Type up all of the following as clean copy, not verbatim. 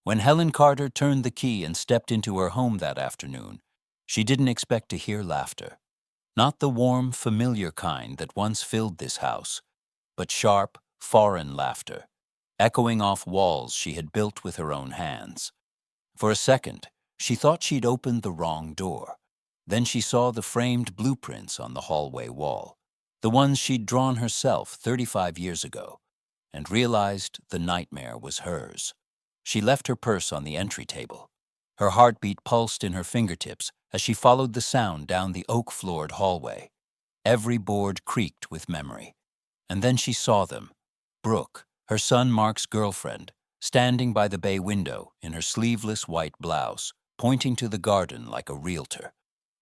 When Helen Carter turned the key and stepped into her home that afternoon, she didn't expect to hear laughter. Not the warm, familiar kind that once filled this house, but sharp, foreign laughter, echoing off walls she had built with her own hands. For a second, she thought she'd opened the wrong door. Then she saw the framed blueprints on the hallway wall, the ones she'd drawn herself 35 years ago, and realized the nightmare was hers. She left her purse on the entry table. Her heartbeat pulsed in her fingertips as she followed the sound down the oak-floored hallway. Every board creaked with memory. And then she saw them. Brooke, her son Mark's girlfriend, standing by the bay window in her sleeveless white blouse, pointing to the garden like a realtor.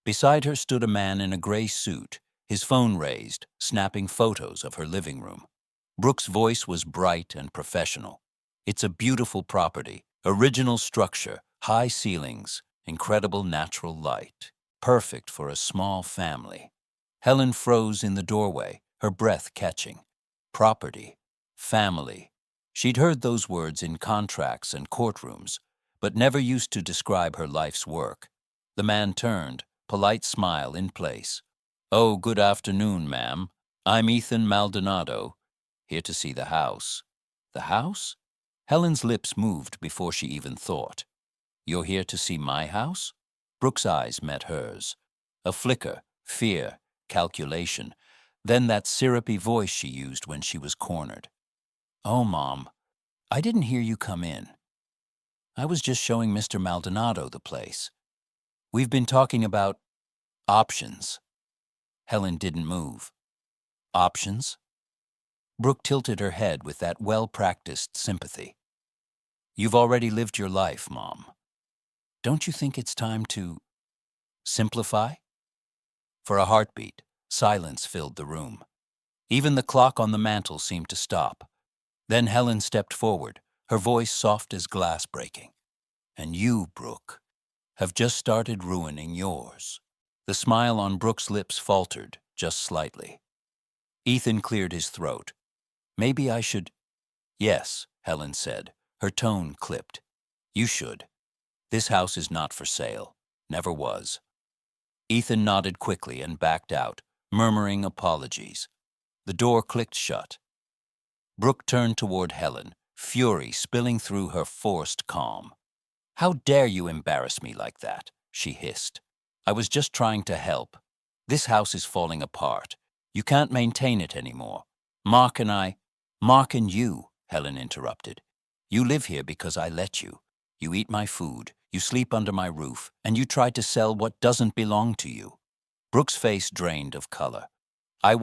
Beside her stood a man in a gray suit, his phone raised, snapping photos of her living room. Brooke's voice was bright and professional. "It's a beautiful property, original structure, high ceilings, incredible natural light. Perfect for a small family." Helen froze in the doorway, her breath catching. Property, family. She'd heard those words in contracts and courtrooms, but never used to describe her life's work. The man turned, polite smile in place. "Oh, good afternoon, ma'am. I'm Ethan Maldonado, here to see the house." "The house?" Helen's lips moved before she even thought. "You're here to see my house?" Brooke's eyes met hers. A flicker, fear, calculation, then that syrupy voice she used when she was cornered. "Oh, Mom, I didn't hear you come in. I was just showing Mr. Maldonado the place. We've been talking about options." Helen didn't move. "Options?" Brooke tilted her head with that well-practiced sympathy. "You've already lived your life, Mom. Don't you think it's time to simplify?" For a heartbeat, silence filled the room. Even the clock on the mantel seemed to stop. Then Helen stepped forward, her voice soft as glass breaking. "And you, Brooke, have just started ruining yours." The smile on Brooke's lips faltered, just slightly. Ethan cleared his throat. "Maybe I should—" "Yes," Helen said, her tone clipped. "You should. This house is not for sale. Never was." Ethan nodded quickly and backed out, murmuring apologies. The door clicked shut. Brooke turned toward Helen, fury spilling through her forced calm. "How dare you embarrass me like that?" she hissed. "I was just trying to help. This house is falling apart. You can't maintain it anymore. Mark and you," Helen interrupted. "You live here because I let you. You eat my food, you sleep under my roof, and you try to sell what doesn't belong to you." Brooke's face drained of color. I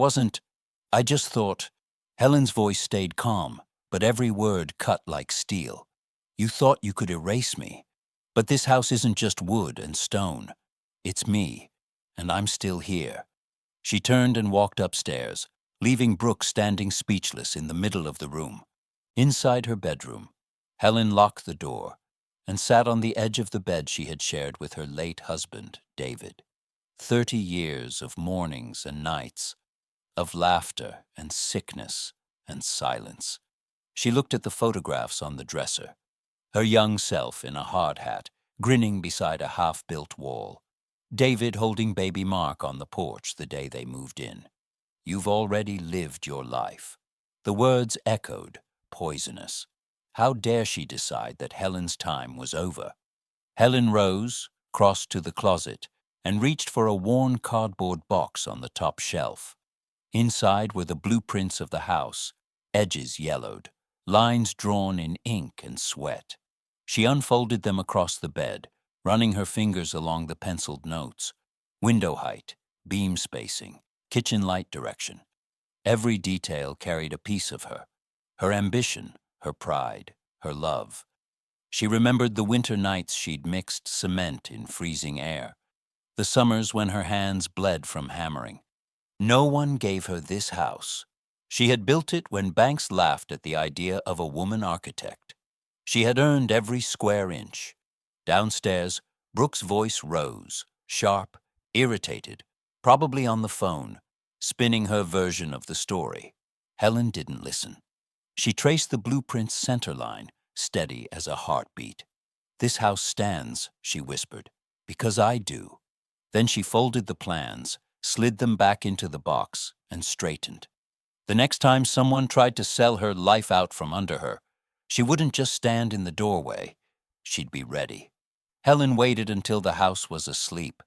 just thought—" Helen's voice stayed calm, but every word cut like steel. "You thought you could erase me. But this house isn't just wood and stone. It's me, and I'm still here." She turned and walked upstairs, leaving Brooke standing speechless in the middle of the room. Inside her bedroom, Helen locked the door and sat on the edge of the bed she had shared with her late husband, David. 30 years of mornings and nights, of laughter and sickness and silence. She looked at the photographs on the dresser, her young self in a hard hat, grinning beside a half-built wall. David holding baby Mark on the porch the day they moved in. "You've already lived your life." The words echoed, poisonous. How dare she decide that Helen's time was over? Helen rose, crossed to the closet, and reached for a worn cardboard box on the top shelf. Inside were the blueprints of the house, edges yellowed, lines drawn in ink and sweat. She unfolded them across the bed, running her fingers along the penciled notes. Window height, beam spacing, kitchen light direction. Every detail carried a piece of her. Her ambition, her pride, her love. She remembered the winter nights she'd mixed cement in freezing air, the summers when her hands bled from hammering. No one gave her this house. She had built it when banks laughed at the idea of a woman architect. She had earned every square inch. Downstairs, Brooke's voice rose, sharp, irritated, probably on the phone, spinning her version of the story. Helen didn't listen. She traced the blueprint's center line, steady as a heartbeat. "This house stands," she whispered, "because I do." Then she folded the plans, slid them back into the box, and straightened. The next time someone tried to sell her life out from under her, she wouldn't just stand in the doorway. She'd be ready. Helen waited until the house was asleep.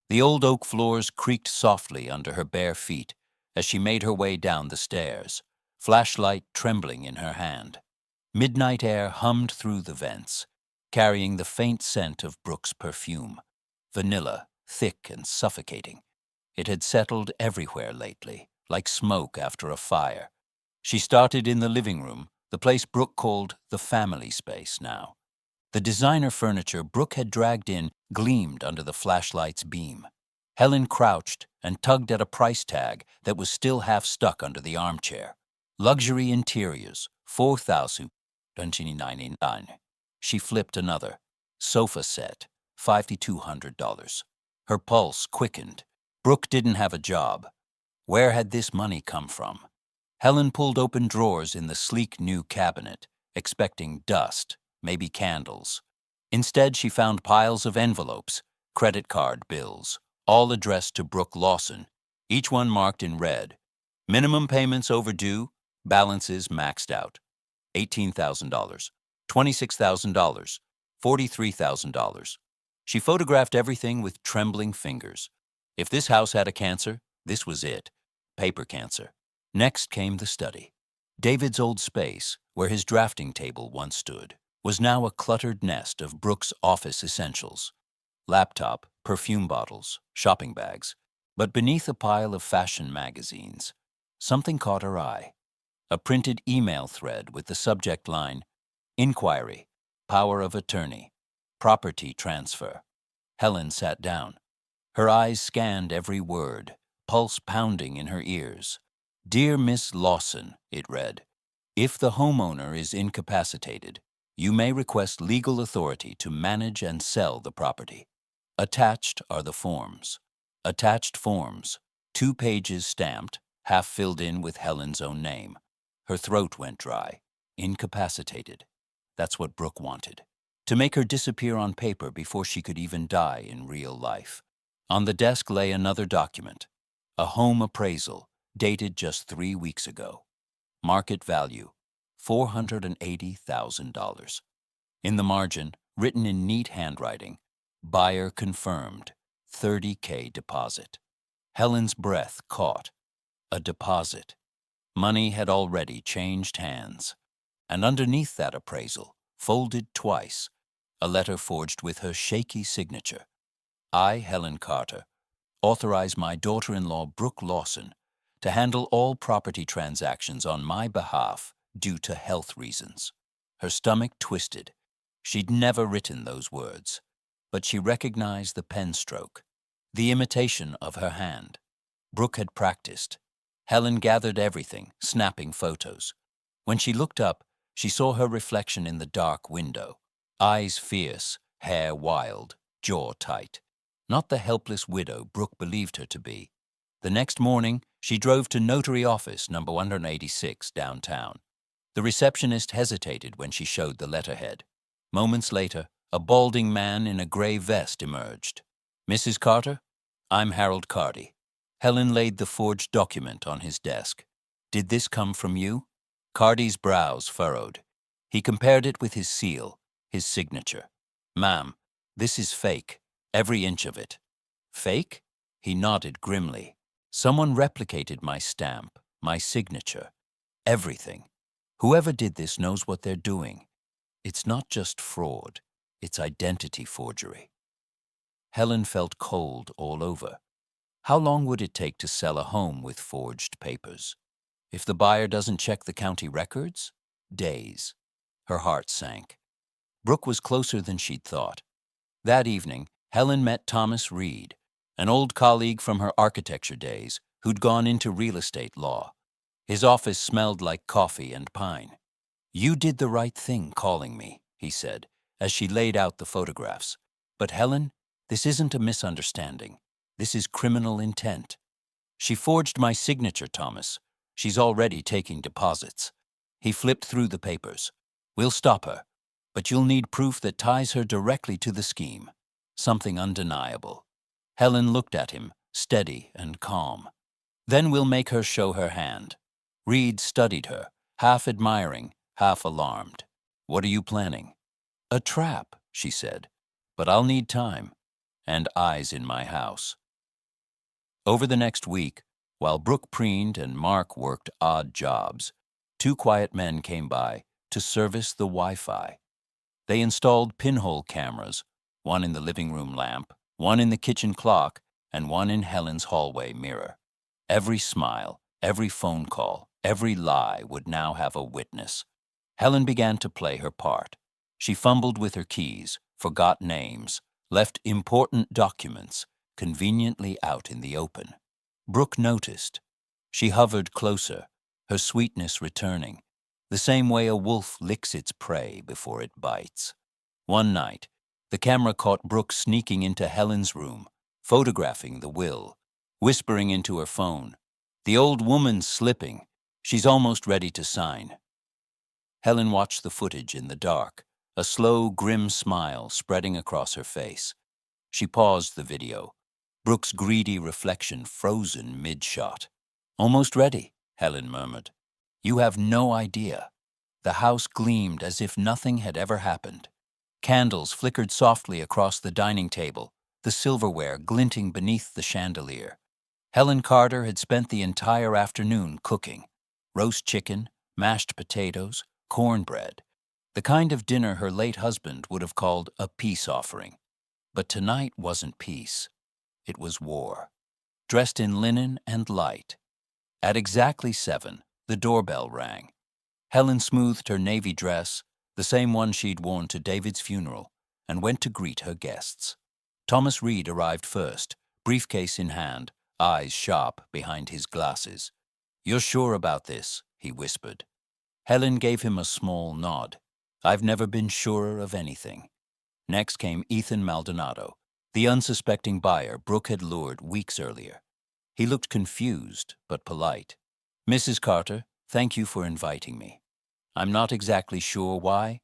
The old oak floors creaked softly under her bare feet as she made her way down the stairs, flashlight trembling in her hand. Midnight air hummed through the vents, carrying the faint scent of Brooke's perfume. Vanilla, thick and suffocating. It had settled everywhere lately, like smoke after a fire. She started in the living room, the place Brooke called the family space now. The designer furniture Brooke had dragged in gleamed under the flashlight's beam. Helen crouched and tugged at a price tag that was still half stuck under the armchair. Luxury interiors, $4,099. She flipped another. Sofa set, $5,200. Her pulse quickened. Brooke didn't have a job. Where had this money come from? Helen pulled open drawers in the sleek new cabinet, expecting dust, maybe candles. Instead, she found piles of envelopes, credit card bills, all addressed to Brooke Lawson, each one marked in red. Minimum payments overdue, balances maxed out. $18,000, $26,000, $43,000. She photographed everything with trembling fingers. If this house had a cancer, this was it. Paper cancer. Next came the study. David's old space, where his drafting table once stood, was now a cluttered nest of Brooke's office essentials. Laptop, perfume bottles, shopping bags. But beneath a pile of fashion magazines, something caught her eye. A printed email thread with the subject line, "Inquiry, Power of Attorney, Property Transfer." Helen sat down. Her eyes scanned every word, pulse pounding in her ears. "Dear Miss Lawson," it read, "if the homeowner is incapacitated, you may request legal authority to manage and sell the property. Attached are the forms." Attached forms, 2 pages stamped, half filled in with Helen's own name. Her throat went dry. Incapacitated. That's what Brooke wanted. To make her disappear on paper before she could even die in real life. On the desk lay another document. A home appraisal, dated just 3 weeks ago. Market value, $480,000. In the margin, written in neat handwriting, buyer confirmed, $30K deposit. Helen's breath caught. A deposit. Money had already changed hands. And underneath that appraisal, folded twice, a letter forged with her shaky signature. I, Helen Carter, authorize my daughter-in-law Brooke Lawson to handle all property transactions on my behalf due to health reasons. Her stomach twisted. She'd never written those words, but she recognized the pen stroke, the imitation of her hand. Brooke had practiced. Helen gathered everything, snapping photos. When she looked up, she saw her reflection in the dark window. Eyes fierce, hair wild, jaw tight. Not the helpless widow Brooke believed her to be. The next morning, she drove to Notary Office number 186 downtown. The receptionist hesitated when she showed the letterhead. Moments later, a balding man in a gray vest emerged. "Mrs. Carter? I'm Harold Carty." Helen laid the forged document on his desk. "Did this come from you?" Carty's brows furrowed. He compared it with his seal, his signature. "Ma'am, this is fake, every inch of it." "Fake?" He nodded grimly. "Someone replicated my stamp, my signature, everything. Whoever did this knows what they're doing. It's not just fraud, it's identity forgery." Helen felt cold all over. How long would it take to sell a home with forged papers? If the buyer doesn't check the county records? Days. Her heart sank. Brooke was closer than she'd thought. That evening, Helen met Thomas Reed, an old colleague from her architecture days who'd gone into real estate law. His office smelled like coffee and pine. "You did the right thing calling me," he said, as she laid out the photographs. "But Helen, this isn't a misunderstanding. This is criminal intent. She forged my signature, Thomas. She's already taking deposits." He flipped through the papers. "We'll stop her. but you'll need proof that ties her directly to the scheme. Something undeniable. Helen looked at him, steady and calm. Then we'll make her show her hand. Reed studied her, half admiring, half alarmed. What are you planning? A trap, she said. But I'll need time. And eyes in my house. Over the next week, while Brooke preened and Mark worked odd jobs, two quiet men came by to service the Wi-Fi. They installed pinhole cameras, one in the living room lamp, one in the kitchen clock, and one in Helen's hallway mirror. Every smile, every phone call, every lie would now have a witness. Helen began to play her part. She fumbled with her keys, forgot names, left important documents conveniently out in the open. Brooke noticed. She hovered closer, her sweetness returning, the same way a wolf licks its prey before it bites. One night, the camera caught Brooke sneaking into Helen's room, photographing the will, whispering into her phone, "The old woman's slipping. She's almost ready to sign." Helen watched the footage in the dark, a slow, grim smile spreading across her face. She paused the video, Brooke's greedy reflection frozen mid-shot. "Almost ready," Helen murmured. "You have no idea." The house gleamed as if nothing had ever happened. Candles flickered softly across the dining table, the silverware glinting beneath the chandelier. Helen Carter had spent the entire afternoon cooking. Roast chicken, mashed potatoes, cornbread. The kind of dinner her late husband would have called a peace offering. But tonight wasn't peace. It was war. Dressed in linen and light. At exactly 7, the doorbell rang. Helen smoothed her navy dress, the same one she'd worn to David's funeral, and went to greet her guests. Thomas Reed arrived first, briefcase in hand, eyes sharp behind his glasses. "You're sure about this?" he whispered. Helen gave him a small nod. "I've never been surer of anything." Next came Ethan Maldonado, the unsuspecting buyer Brooke had lured weeks earlier. He looked confused, but polite. "Mrs. Carter, thank you for inviting me. I'm not exactly sure why."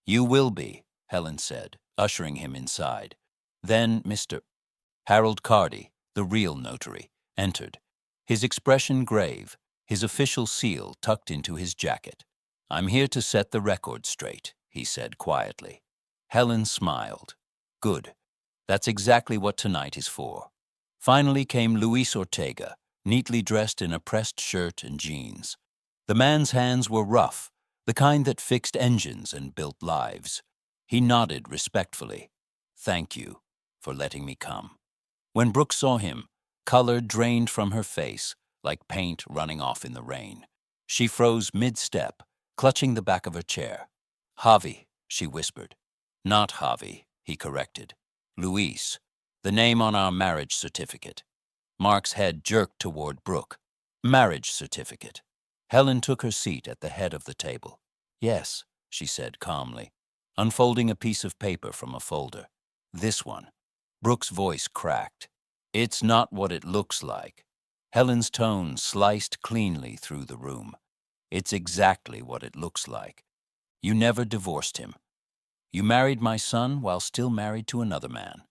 "You will be," Helen said, ushering him inside. Then Mr. Harold Cardy, the real notary, entered, his expression grave, his official seal tucked into his jacket. "I'm here to set the record straight," he said quietly. Helen smiled. "Good. That's exactly what tonight is for." Finally came Luis Ortega, neatly dressed in a pressed shirt and jeans. The man's hands were rough, the kind that fixed engines and built lives. He nodded respectfully. "Thank you for letting me come." When Brooke saw him, color drained from her face like paint running off in the rain. She froze mid-step, clutching the back of her chair. "Javi," she whispered. "Not Javi," he corrected. "Luis, the name on our marriage certificate." Mark's head jerked toward Brooke. "Marriage certificate." Helen took her seat at the head of the table. "Yes," she said calmly, unfolding a piece of paper from a folder. "This one." Brooke's voice cracked. "It's not what it looks like." Helen's tone sliced cleanly through the room. "It's exactly what it looks like. You never divorced him. You married my son while still married to another man.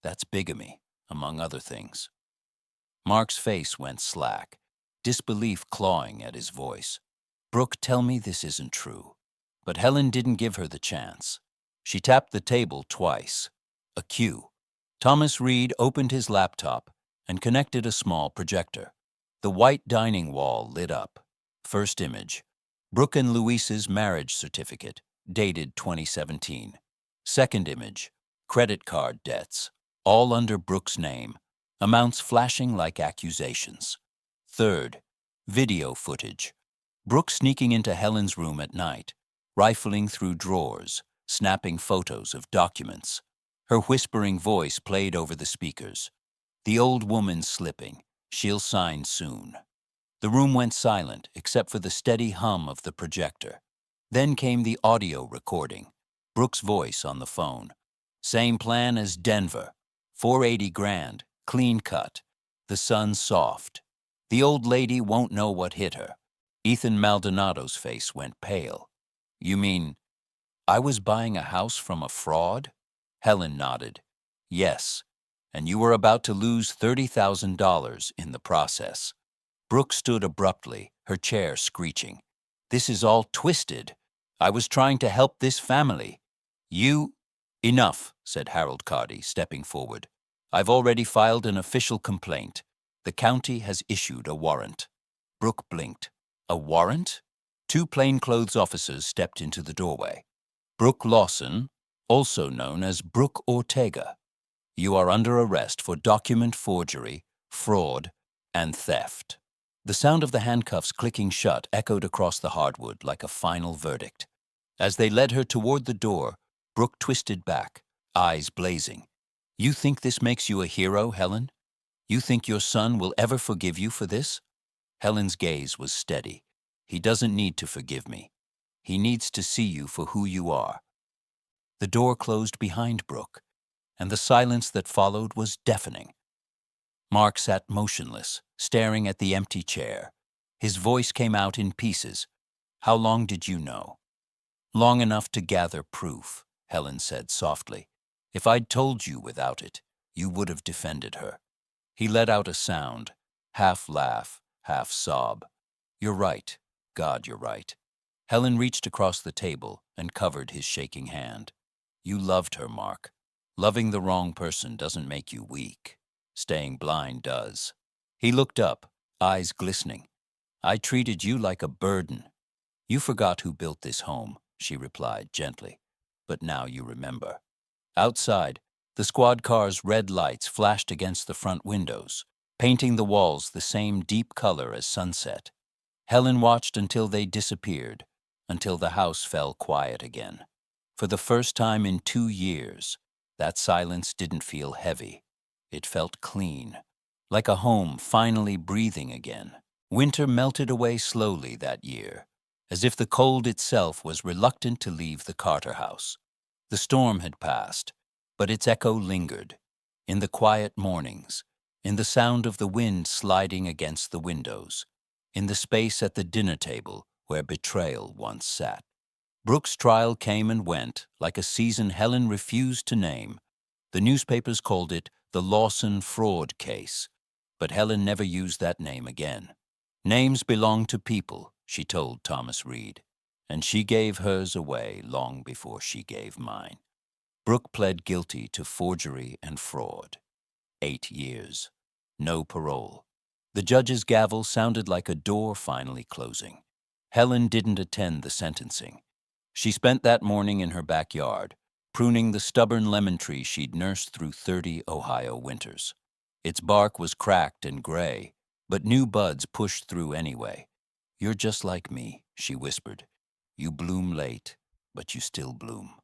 That's bigamy, among other things." Mark's face went slack, disbelief clawing at his voice. "Brooke, tell me this isn't true." But Helen didn't give her the chance. She tapped the table twice. A cue. Thomas Reed opened his laptop and connected a small projector. The white dining wall lit up. First image. Brooke and Luis's marriage certificate, dated 2017. Second image. Credit card debts, all under Brooke's name, amounts flashing like accusations. Third. Video footage. Brooke sneaking into Helen's room at night, rifling through drawers, snapping photos of documents. Her whispering voice played over the speakers. "The old woman's slipping. She'll sign soon." The room went silent except for the steady hum of the projector. Then came the audio recording. Brooke's voice on the phone. "Same plan as Denver. 480 grand, clean cut. The sun's soft. The old lady won't know what hit her." Ethan Maldonado's face went pale. "You mean I was buying a house from a fraud? Helen nodded. Yes, and you were about to lose $30,000 in the process. Brooke stood abruptly, her chair screeching. This is all twisted. I was trying to help this family. You— Enough, said Harold Cardy, stepping forward. I've already filed an official complaint. The county has issued a warrant. Brooke blinked. A warrant? Two plainclothes officers stepped into the doorway. Brooke Lawson, also known as Brooke Ortega. You are under arrest for document forgery, fraud, and theft. The sound of the handcuffs clicking shut echoed across the hardwood like a final verdict. As they led her toward the door, Brooke twisted back, eyes blazing. You think this makes you a hero, Helen? You think your son will ever forgive you for this? Helen's gaze was steady. He doesn't need to forgive me. He needs to see you for who you are. The door closed behind Brooke, and the silence that followed was deafening. Mark sat motionless, staring at the empty chair. His voice came out in pieces. How long did you know? Long enough to gather proof, Helen said softly. If I'd told you without it, you would have defended her. He let out a sound, half laugh, half sob. You're right. God, you're right. Helen reached across the table and covered his shaking hand. You loved her, Mark. Loving the wrong person doesn't make you weak. Staying blind does. He looked up, eyes glistening. I treated you like a burden. You forgot who built this home, she replied gently. But now you remember. Outside, the squad car's red lights flashed against the front windows, painting the walls the same deep color as sunset. Helen watched until they disappeared, until the house fell quiet again. For the first time in 2 years, that silence didn't feel heavy. It felt clean, like a home finally breathing again. Winter melted away slowly that year, as if the cold itself was reluctant to leave the Carter house. The storm had passed, but its echo lingered, in the quiet mornings, in the sound of the wind sliding against the windows, in the space at the dinner table where betrayal once sat. Brooke's trial came and went like a season Helen refused to name. The newspapers called it the Lawson fraud case, but Helen never used that name again. Names belong to people, she told Thomas Reed, and she gave hers away long before she gave mine. Brooke pled guilty to forgery and fraud. 8 years. No parole. The judge's gavel sounded like a door finally closing. Helen didn't attend the sentencing. She spent that morning in her backyard, pruning the stubborn lemon tree she'd nursed through 30 Ohio winters. Its bark was cracked and gray, but new buds pushed through anyway. You're just like me, she whispered. You bloom late, but you still bloom.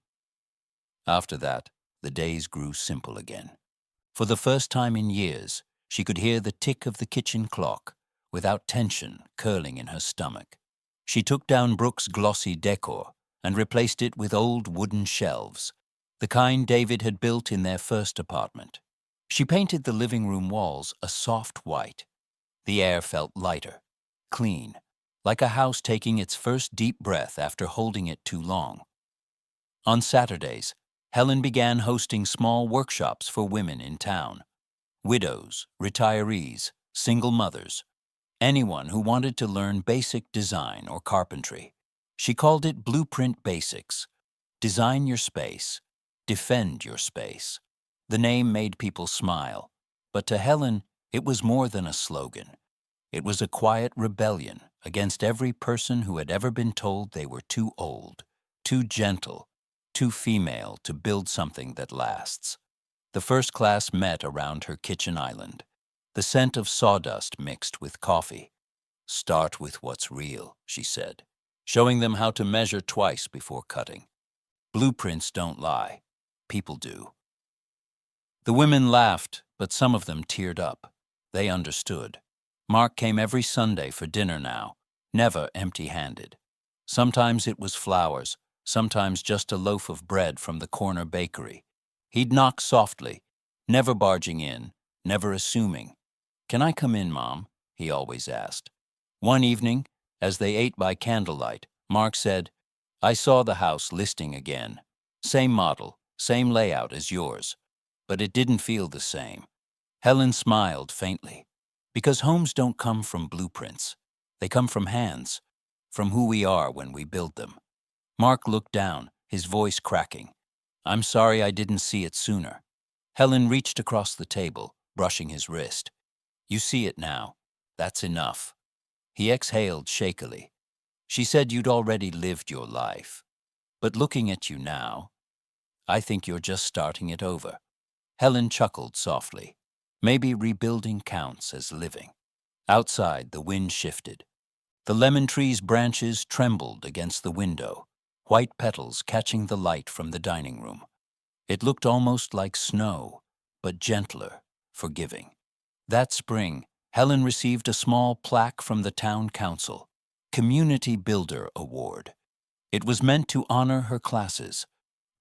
After that, the days grew simple again. For the first time in years, she could hear the tick of the kitchen clock, without tension curling in her stomach. She took down Brooke's glossy decor and replaced it with old wooden shelves, the kind David had built in their first apartment. She painted the living room walls a soft white. The air felt lighter, clean, like a house taking its first deep breath after holding it too long. On Saturdays, Helen began hosting small workshops for women in town. Widows, retirees, single mothers, anyone who wanted to learn basic design or carpentry. She called it Blueprint Basics. Design your space. Defend your space. The name made people smile, but to Helen, it was more than a slogan. It was a quiet rebellion against every person who had ever been told they were too old, too gentle, too female to build something that lasts. The first class met around her kitchen island, the scent of sawdust mixed with coffee. Start with what's real, she said, showing them how to measure twice before cutting. Blueprints don't lie. People do. The women laughed, but some of them teared up. They understood. Mark came every Sunday for dinner now, never empty-handed. Sometimes it was flowers, sometimes just a loaf of bread from the corner bakery. He'd knock softly, never barging in, never assuming. "Can I come in, Mom?" he always asked. One evening, as they ate by candlelight, Mark said, I saw the house listing again. Same model, same layout as yours. But it didn't feel the same. Helen smiled faintly. Because homes don't come from blueprints. They come from hands, from who we are when we build them. Mark looked down, his voice cracking. I'm sorry I didn't see it sooner. Helen reached across the table, brushing his wrist. You see it now. That's enough. He exhaled shakily. She said you'd already lived your life. But looking at you now, I think you're just starting it over. Helen chuckled softly. Maybe rebuilding counts as living. Outside, the wind shifted. The lemon tree's branches trembled against the window, white petals catching the light from the dining room. It looked almost like snow, but gentler, forgiving. That spring, Helen received a small plaque from the town council, Community Builder Award. It was meant to honor her classes,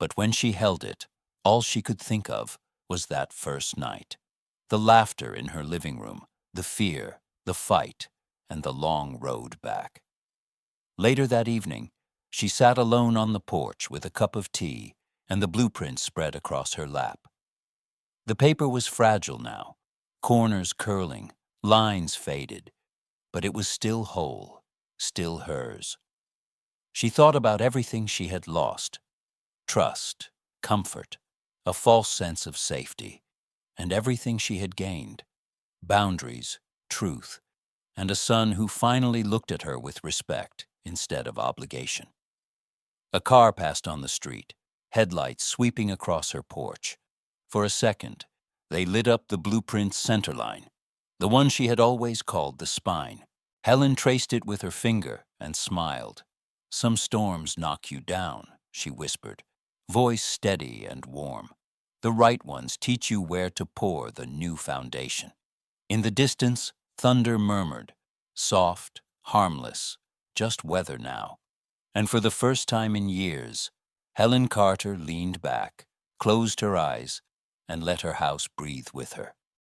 but when she held it, all she could think of was that first night. The laughter in her living room, the fear, the fight, and the long road back. Later that evening, she sat alone on the porch with a cup of tea and the blueprint spread across her lap. The paper was fragile now, corners curling, lines faded, but it was still whole, still hers. She thought about everything she had lost: trust, comfort, a false sense of safety, and everything she had gained: boundaries, truth, and a son who finally looked at her with respect instead of obligation. A car passed on the street, headlights sweeping across her porch. For a second, they lit up the blueprint's centerline, the one she had always called the spine. Helen traced it with her finger and smiled. Some storms knock you down, she whispered, voice steady and warm. The right ones teach you where to pour the new foundation. In the distance, thunder murmured, soft, harmless, just weather now. And for the first time in years, Helen Carter leaned back, closed her eyes, and let her house breathe with her.